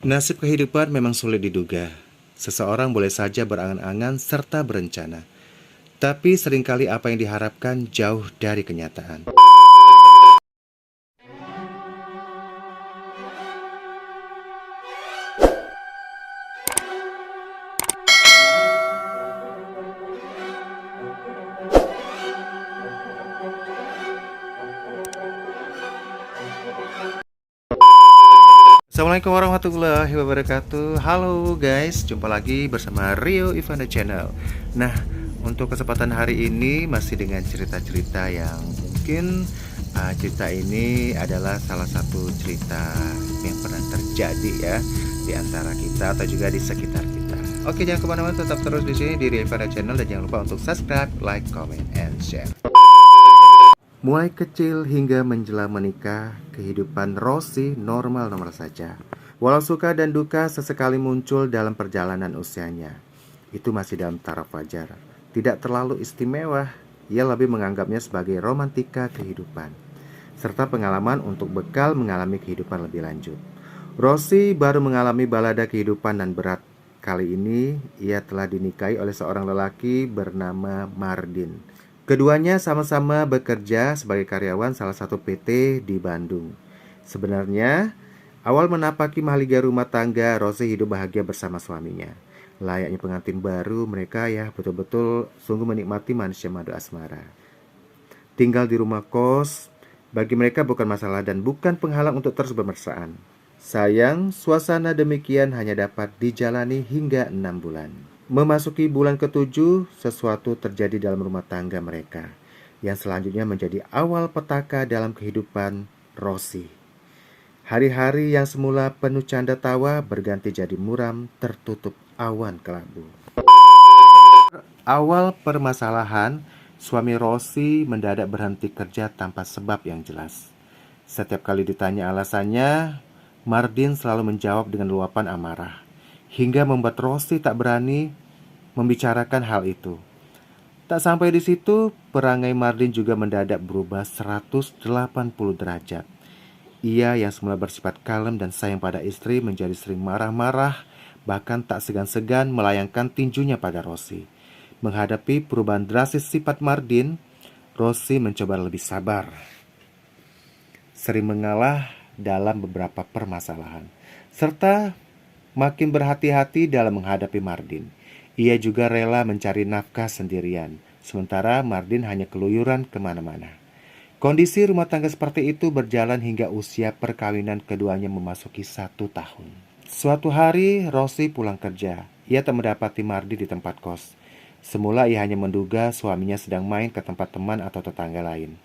Nasib kehidupan memang sulit diduga. Seseorang boleh saja berangan-angan serta berencana, tapi seringkali apa yang diharapkan jauh dari kenyataan. Assalamualaikum warahmatullahi wabarakatuh. Halo guys, jumpa lagi bersama Rio Ivana Channel. Nah, untuk kesempatan hari ini masih dengan cerita-cerita yang mungkin cerita ini adalah salah satu cerita yang pernah terjadi ya di antara kita atau juga di sekitar kita. Oke, jangan kemana-mana, tetap terus di sini di Rio Ivana Channel dan jangan lupa untuk subscribe, like, comment, and share. Mulai kecil hingga menjelang menikah, kehidupan Rosi normal-normal saja. Walau suka dan duka sesekali muncul dalam perjalanan usianya, itu masih dalam taraf wajar. Tidak terlalu istimewa, ia lebih menganggapnya sebagai romantika kehidupan, serta pengalaman untuk bekal mengalami kehidupan lebih lanjut. Rosi baru mengalami balada kehidupan dan berat. Kali ini ia telah dinikahi oleh seorang lelaki bernama Mardin. Keduanya sama-sama bekerja sebagai karyawan salah satu PT di Bandung. Sebenarnya, awal menapaki mahligai rumah tangga, Rosi hidup bahagia bersama suaminya. Layaknya pengantin baru, mereka ya betul-betul sungguh menikmati manusia madu asmara. Tinggal di rumah kos, bagi mereka bukan masalah dan bukan penghalang untuk terus bermesraan. Sayang, suasana demikian hanya dapat dijalani hingga 6 bulan. Memasuki bulan ketujuh, sesuatu terjadi dalam rumah tangga mereka, yang selanjutnya menjadi awal petaka dalam kehidupan Rosi. Hari-hari yang semula penuh canda tawa berganti jadi muram, tertutup awan kelabu. Awal permasalahan, suami Rosi mendadak berhenti kerja tanpa sebab yang jelas. Setiap kali ditanya alasannya, Mardin selalu menjawab dengan luapan amarah, hingga membuat Rosi tak berani membicarakan hal itu. Tak sampai di situ, perangai Mardin juga mendadak berubah 180 derajat. Ia yang semula bersifat kalem dan sayang pada istri menjadi sering marah-marah, bahkan tak segan-segan melayangkan tinjunya pada Rosi. Menghadapi perubahan drastis sifat Mardin, Rosi mencoba lebih sabar, sering mengalah dalam beberapa permasalahan, serta makin berhati-hati dalam menghadapi Mardin. Ia juga rela mencari nafkah sendirian, sementara Mardin hanya keluyuran kemana-mana. Kondisi rumah tangga seperti itu berjalan hingga usia perkawinan keduanya memasuki 1 tahun. Suatu hari, Rosi pulang kerja. Ia tak mendapati Mardin di tempat kos. Semula ia hanya menduga suaminya sedang main ke tempat teman atau tetangga lain.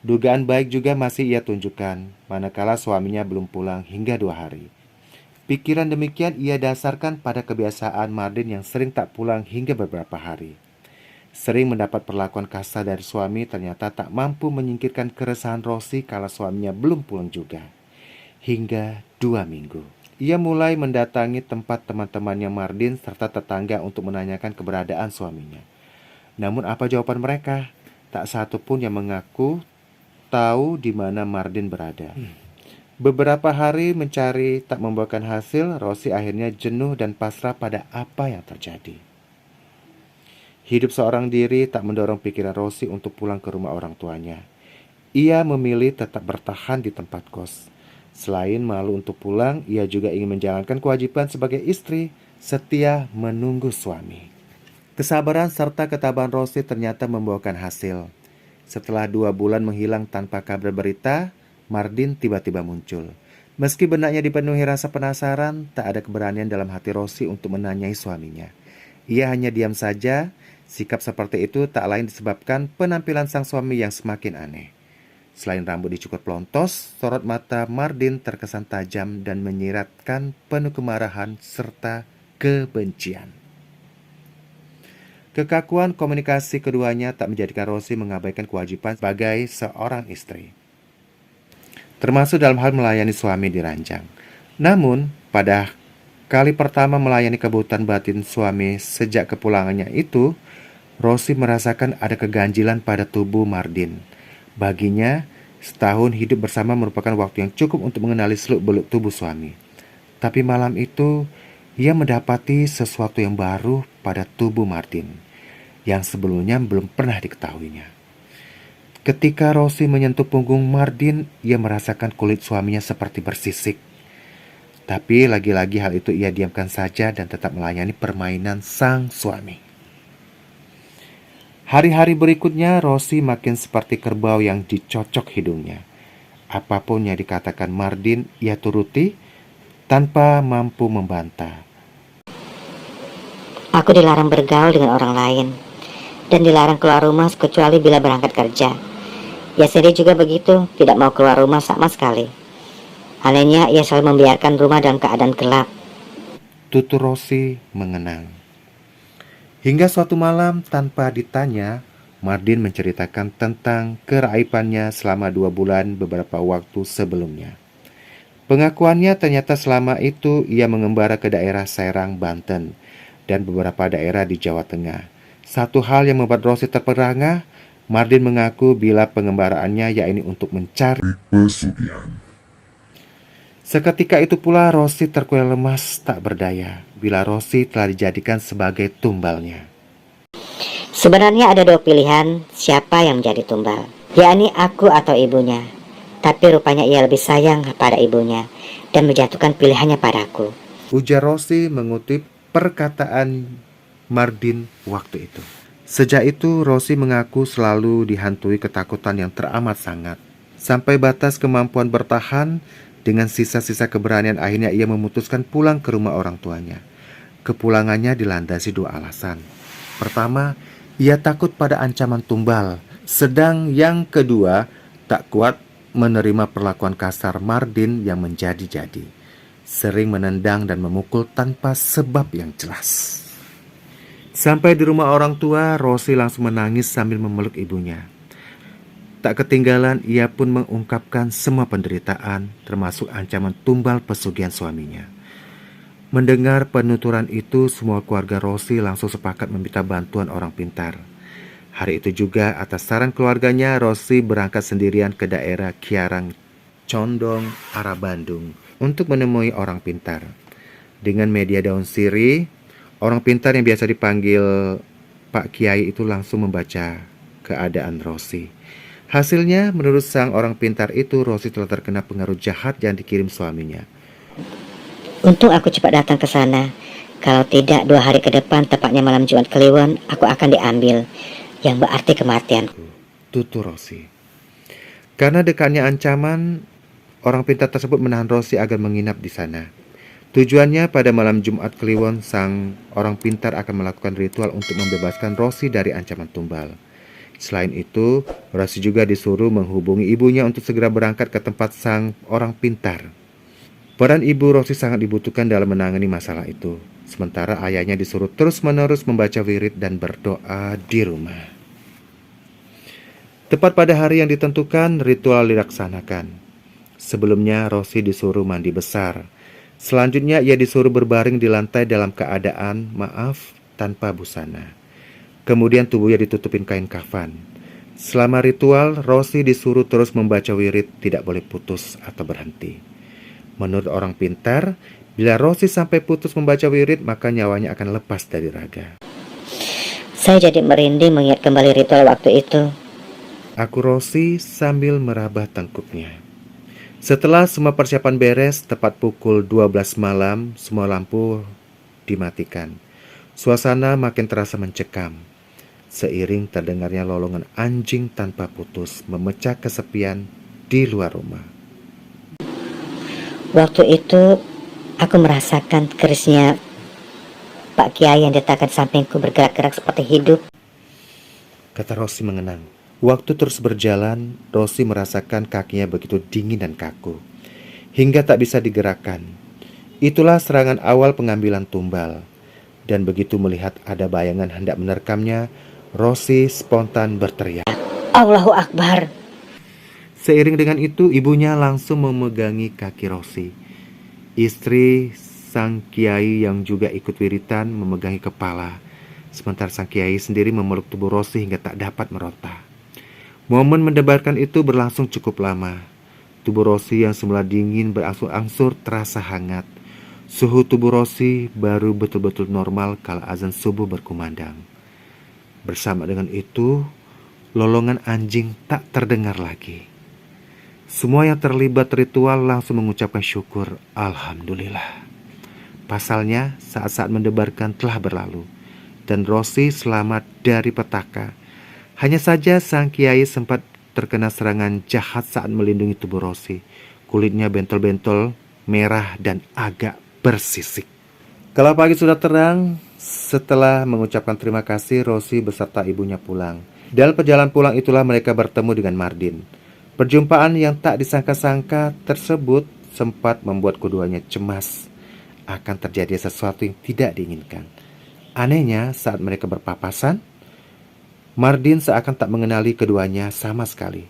Dugaan baik juga masih ia tunjukkan, manakala suaminya belum pulang hingga 2 hari. Pikiran demikian ia dasarkan pada kebiasaan Mardin yang sering tak pulang hingga beberapa hari. Sering mendapat perlakuan kasar dari suami, ternyata tak mampu menyingkirkan keresahan Rosi kala suaminya belum pulang juga. Hingga 2 minggu. Ia mulai mendatangi tempat teman-temannya Mardin serta tetangga untuk menanyakan keberadaan suaminya. Namun apa jawaban mereka? Tak satu pun yang mengaku tahu di mana Mardin berada. Beberapa hari mencari tak membuahkan hasil, Rosi akhirnya jenuh dan pasrah pada apa yang terjadi. Hidup seorang diri tak mendorong pikiran Rosi untuk pulang ke rumah orang tuanya. Ia memilih tetap bertahan di tempat kos. Selain malu untuk pulang, ia juga ingin menjalankan kewajiban sebagai istri, setia menunggu suami. Kesabaran serta ketabahan Rosi ternyata membuahkan hasil. Setelah 2 bulan menghilang tanpa kabar berita, Mardin tiba-tiba muncul. Meski benaknya dipenuhi rasa penasaran, tak ada keberanian dalam hati Rosi untuk menanyai suaminya. Ia hanya diam saja. Sikap seperti itu tak lain disebabkan penampilan sang suami yang semakin aneh. Selain rambut dicukur pelontos, sorot mata Mardin terkesan tajam dan menyiratkan penuh kemarahan serta kebencian. Kekakuan komunikasi keduanya tak menjadikan Rosi mengabaikan kewajiban sebagai seorang istri, termasuk dalam hal melayani suami di ranjang. Namun, pada kali pertama melayani kebutuhan batin suami sejak kepulangannya itu, Rosi merasakan ada keganjilan pada tubuh Mardin. Baginya, setahun hidup bersama merupakan waktu yang cukup untuk mengenali seluk-beluk tubuh suami. Tapi malam itu ia mendapati sesuatu yang baru pada tubuh Martin yang sebelumnya belum pernah diketahuinya. Ketika Rosie menyentuh punggung Martin, ia merasakan kulit suaminya seperti bersisik. Tapi lagi-lagi hal itu ia diamkan saja dan tetap melayani permainan sang suami. Hari-hari berikutnya Rosie makin seperti kerbau yang dicocok hidungnya. Apapun yang dikatakan Martin, ia turuti tanpa mampu membantah. Aku dilarang bergaul dengan orang lain dan dilarang keluar rumah kecuali bila berangkat kerja. Ia sendiri juga begitu, tidak mau keluar rumah sama sekali. Anehnya ia selalu membiarkan rumah dalam keadaan gelap. Tutur Rosie mengenang. Hingga suatu malam tanpa ditanya, Martin menceritakan tentang keraipannya selama 2 bulan beberapa waktu sebelumnya. Pengakuannya ternyata selama itu ia mengembara ke daerah Serang, Banten, dan beberapa daerah di Jawa Tengah. Satu hal yang membuat Rosie terperangah, Martin mengaku bila pengembaraannya yakni untuk mencari pesugihan. Seketika itu pula Rosie terkulai lemas tak berdaya bila Rosie telah dijadikan sebagai tumbalnya. Sebenarnya ada 2 pilihan siapa yang menjadi tumbal, yakni aku atau ibunya. Tapi rupanya ia lebih sayang pada ibunya dan menjatuhkan pilihannya padaku. Ujar Rosie mengutip perkataan Martin waktu itu. Sejak itu Rosie mengaku selalu dihantui ketakutan yang teramat sangat. Sampai batas kemampuan bertahan, dengan sisa-sisa keberanian akhirnya ia memutuskan pulang ke rumah orang tuanya. Kepulangannya dilandasi 2 alasan. Pertama, ia takut pada ancaman tumbal. Sedang yang kedua, tak kuat menerima perlakuan kasar Martin yang menjadi-jadi. Sering menendang dan memukul tanpa sebab yang jelas. Sampai di rumah orang tua, Rosie langsung menangis sambil memeluk ibunya. Tak ketinggalan, ia pun mengungkapkan semua penderitaan, termasuk ancaman tumbal pesugihan suaminya. Mendengar penuturan itu, semua keluarga Rosie langsung sepakat meminta bantuan orang pintar. Hari itu juga, atas saran keluarganya, Rosie berangkat sendirian ke daerah Kiarang, Condong, arah Bandung, untuk menemui orang pintar. Dengan media daun sirih, orang pintar yang biasa dipanggil Pak Kiai itu langsung membaca keadaan Rosie. Hasilnya, menurut sang orang pintar itu, Rosie telah terkena pengaruh jahat yang dikirim suaminya. Untung aku cepat datang ke sana. Kalau tidak 2 hari ke depan, tepatnya malam Jumat Kliwon, aku akan diambil, yang berarti kematian. Tutur Rosie. Karena dekatnya ancaman, orang pintar tersebut menahan Rosie agar menginap di sana. Tujuannya pada malam Jumat Kliwon, sang orang pintar akan melakukan ritual untuk membebaskan Rosie dari ancaman tumbal. Selain itu, Rosie juga disuruh menghubungi ibunya untuk segera berangkat ke tempat sang orang pintar. Peran ibu Rosie sangat dibutuhkan dalam menangani masalah itu. Sementara ayahnya disuruh terus-menerus membaca wirid dan berdoa di rumah. Tepat pada hari yang ditentukan, ritual dilaksanakan. Sebelumnya, Rosie disuruh mandi besar. Selanjutnya ia disuruh berbaring di lantai dalam keadaan tanpa busana. Kemudian tubuhnya ditutupin kain kafan. Selama ritual, Rosie disuruh terus membaca wirid, tidak boleh putus atau berhenti. Menurut orang pintar, bila Rosie sampai putus membaca wirid, maka nyawanya akan lepas dari raga. Saya jadi merinding mengingat kembali ritual waktu itu. Aku Rosie sambil meraba tengkuknya. Setelah semua persiapan beres, tepat pukul 12 malam, semua lampu dimatikan. Suasana makin terasa mencekam. Seiring terdengarnya lolongan anjing tanpa putus memecah kesepian di luar rumah. Waktu itu, aku merasakan kerisnya Pak Kiai yang diletakkan di sampingku bergerak-gerak seperti hidup. Kata Rosie mengenang. Waktu terus berjalan, Rosie merasakan kakinya begitu dingin dan kaku, hingga tak bisa digerakkan. Itulah serangan awal pengambilan tumbal. Dan begitu melihat ada bayangan hendak menerkamnya, Rosie spontan berteriak, Allahu Akbar. Seiring dengan itu, ibunya langsung memegangi kaki Rosie. Istri sang kiai yang juga ikut wiritan memegangi kepala, sementara sang kiai sendiri memeluk tubuh Rosie hingga tak dapat meronta. Momen mendebarkan itu berlangsung cukup lama. Tubuh Rosie yang semula dingin berangsur-angsur terasa hangat. Suhu tubuh Rosi baru betul-betul normal kala azan subuh berkumandang. Bersama dengan itu, lolongan anjing tak terdengar lagi. Semua yang terlibat ritual langsung mengucapkan syukur, Alhamdulillah. Pasalnya, saat-saat mendebarkan telah berlalu, dan Rosi selamat dari petaka. Hanya saja sang kiai sempat terkena serangan jahat saat melindungi tubuh Rosi. Kulitnya bentol-bentol, merah dan agak bersisik. Kala pagi sudah terang, setelah mengucapkan terima kasih, Rosi beserta ibunya pulang. Dalam perjalanan pulang itulah mereka bertemu dengan Mardin. Perjumpaan yang tak disangka-sangka tersebut sempat membuat keduanya cemas akan terjadi sesuatu yang tidak diinginkan. Anehnya, saat mereka berpapasan, Mardin seakan tak mengenali keduanya sama sekali.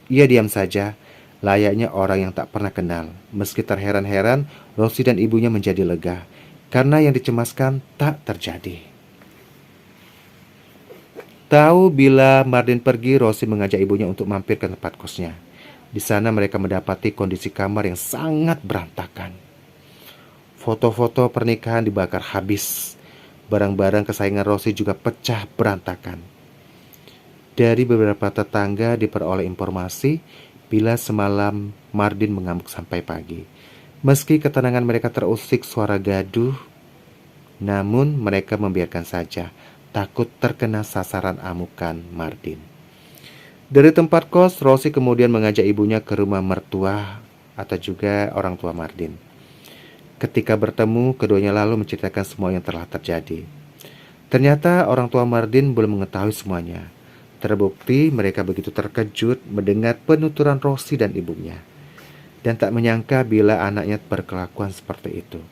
Ia diam saja, layaknya orang yang tak pernah kenal. Meski terheran-heran, Rosi dan ibunya menjadi lega, karena yang dicemaskan tak terjadi. Tahu bila Mardin pergi, Rosi mengajak ibunya untuk mampir ke tempat kosnya. Di sana mereka mendapati kondisi kamar yang sangat berantakan. Foto-foto pernikahan dibakar habis. Barang-barang kesayangan Rosi juga pecah berantakan. Dari beberapa tetangga diperoleh informasi bila semalam Mardin mengamuk sampai pagi. Meski ketenangan mereka terusik suara gaduh, namun mereka membiarkan saja, takut terkena sasaran amukan Mardin. Dari tempat kos, Rosi kemudian mengajak ibunya ke rumah mertua atau juga orang tua Mardin. Ketika bertemu, keduanya lalu menceritakan semua yang telah terjadi. Ternyata orang tua Mardin belum mengetahui semuanya. Terbukti mereka begitu terkejut mendengar penuturan Rosi dan ibunya, dan tak menyangka bila anaknya berkelakuan seperti itu.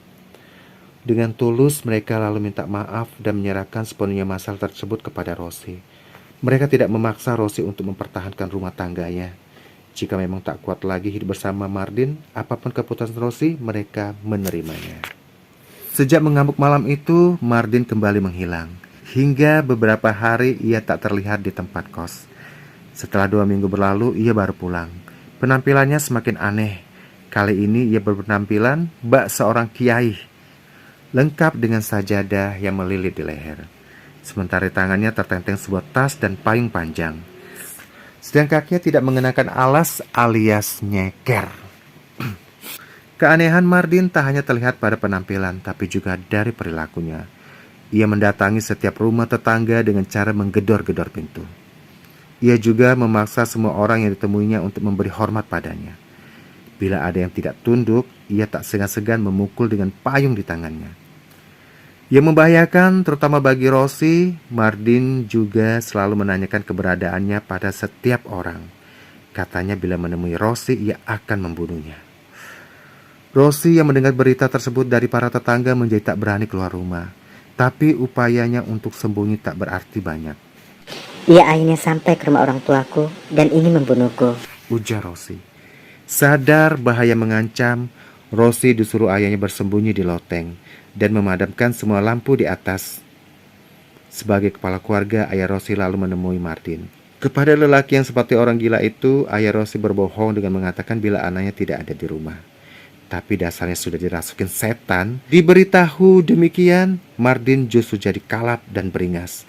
Dengan tulus mereka lalu minta maaf dan menyerahkan sepenuhnya masalah tersebut kepada Rosi. Mereka tidak memaksa Rosi untuk mempertahankan rumah tangganya. Jika memang tak kuat lagi hidup bersama Mardin, apapun keputusan Rosi, mereka menerimanya. Sejak mengamuk malam itu, Mardin kembali menghilang. Hingga beberapa hari ia tak terlihat di tempat kos. Setelah 2 minggu berlalu, ia baru pulang. Penampilannya semakin aneh. Kali ini ia berpenampilan bak seorang kiai, lengkap dengan sajadah yang melilit di leher. Sementara di tangannya tertenteng sebuah tas dan payung panjang. Sedang kakinya tidak mengenakan alas alias nyeker. Keanehan Mardin tak hanya terlihat pada penampilan, tapi juga dari perilakunya. Ia mendatangi setiap rumah tetangga dengan cara menggedor-gedor pintu. Ia juga memaksa semua orang yang ditemuinya untuk memberi hormat padanya. Bila ada yang tidak tunduk, ia tak segan-segan memukul dengan payung di tangannya. Yang membahayakan terutama bagi Rosi, Mardin juga selalu menanyakan keberadaannya pada setiap orang. Katanya bila menemui Rosi, ia akan membunuhnya. Rosi yang mendengar berita tersebut dari para tetangga menjadi tak berani keluar rumah. Tapi upayanya untuk sembunyi tak berarti banyak. Ia akhirnya sampai ke rumah orang tuaku dan ingin membunuhku, ujar Rosi. Sadar bahaya mengancam, Rosi disuruh ayahnya bersembunyi di loteng dan memadamkan semua lampu di atas. Sebagai kepala keluarga, ayah Rosi lalu menemui Mardin. Kepada lelaki yang seperti orang gila itu, ayah Rosi berbohong dengan mengatakan bila anaknya tidak ada di rumah. Tapi dasarnya sudah dirasukin setan. Diberitahu demikian, Mardin justru jadi kalap dan beringas.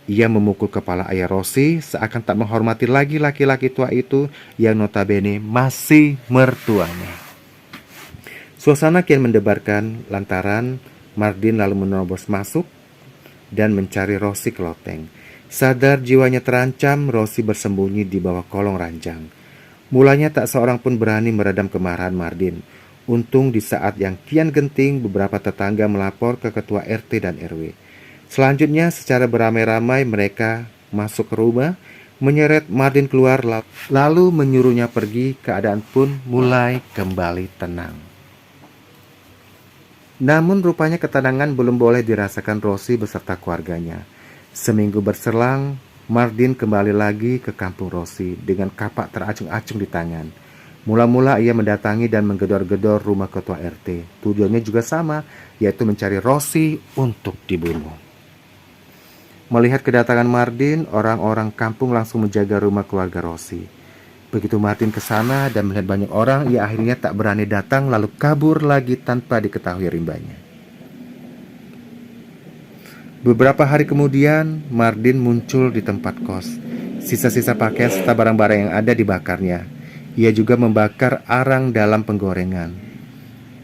Ia memukul kepala ayah Rosi seakan tak menghormati lagi laki-laki tua itu yang notabene masih mertuanya. Suasana kian mendebarkan lantaran Mardin lalu menerobos masuk dan mencari Rosi ke loteng. Sadar jiwanya terancam, Rosi bersembunyi di bawah kolong ranjang. Mulanya tak seorang pun berani meredam kemarahan Mardin. Untung di saat yang kian genting, beberapa tetangga melapor ke ketua RT dan RW. Selanjutnya secara beramai-ramai mereka masuk ke rumah, menyeret Mardin keluar lalu menyuruhnya pergi. Keadaan pun mulai kembali tenang. Namun rupanya ketenangan belum boleh dirasakan Rosi beserta keluarganya. Seminggu berselang, Mardin kembali lagi ke kampung Rosi dengan kapak teracung-acung di tangan. Mula-mula ia mendatangi dan menggedor-gedor rumah ketua RT. Tujuannya juga sama, yaitu mencari Rosi untuk dibunuh. Melihat kedatangan Mardin, orang-orang kampung langsung menjaga rumah keluarga Rosi. Begitu Martin ke sana dan melihat banyak orang, ia akhirnya tak berani datang lalu kabur lagi tanpa diketahui rimbanya. Beberapa hari kemudian, Martin muncul di tempat kos. Sisa-sisa pakaian serta barang-barang yang ada dibakarnya. Ia juga membakar arang dalam penggorengan.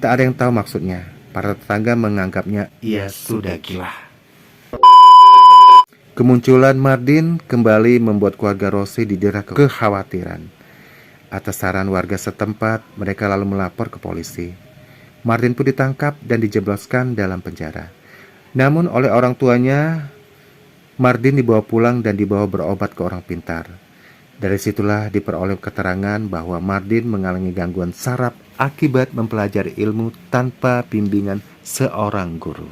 Tak ada yang tahu maksudnya. Para tetangga menganggapnya ia sudah gila. Kemunculan Martin kembali membuat keluarga Rossi didera kekhawatiran. Atas saran warga setempat, mereka lalu melapor ke polisi. Martin pun ditangkap dan dijebloskan dalam penjara. Namun oleh orang tuanya, Martin dibawa pulang dan dibawa berobat ke orang pintar. Dari situlah diperoleh keterangan bahwa Martin mengalami gangguan saraf akibat mempelajari ilmu tanpa bimbingan seorang guru.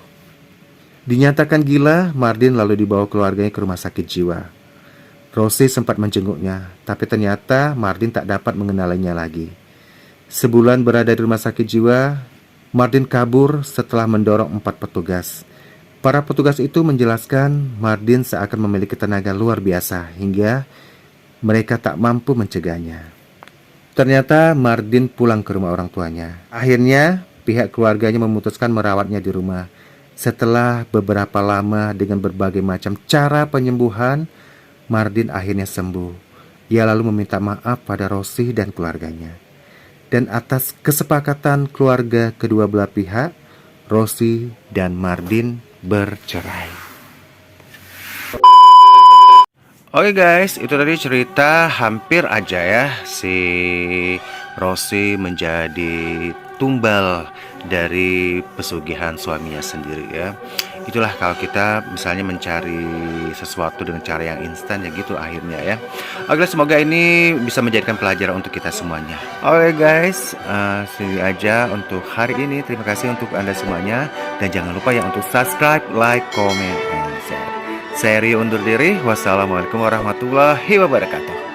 Dinyatakan gila, Martin lalu dibawa keluarganya ke rumah sakit jiwa. Rossi sempat menjenguknya, tapi ternyata Martin tak dapat mengenalinya lagi. Sebulan berada di rumah sakit jiwa, Martin kabur setelah mendorong 4 petugas. Para petugas itu menjelaskan Martin seakan memiliki tenaga luar biasa hingga mereka tak mampu mencegahnya. Ternyata Martin pulang ke rumah orang tuanya. Akhirnya pihak keluarganya memutuskan merawatnya di rumah. Setelah beberapa lama dengan berbagai macam cara penyembuhan, Martin akhirnya sembuh. Ia lalu meminta maaf pada Rossi dan keluarganya. Dan atas kesepakatan keluarga kedua belah pihak, Rossi dan Martin bercerai. Oke guys, itu tadi cerita hampir aja ya si Rossi menjadi tumbal dari pesugihan suaminya sendiri ya. Itulah kalau kita misalnya mencari sesuatu dengan cara yang instan ya gitu akhirnya ya. Oke, semoga ini bisa menjadikan pelajaran untuk kita semuanya. Oke guys, sini aja untuk hari ini. Terima kasih untuk Anda semuanya. Dan jangan lupa ya untuk subscribe, like, comment, and share. Saya Rio undur diri. Wassalamualaikum warahmatullahi wabarakatuh.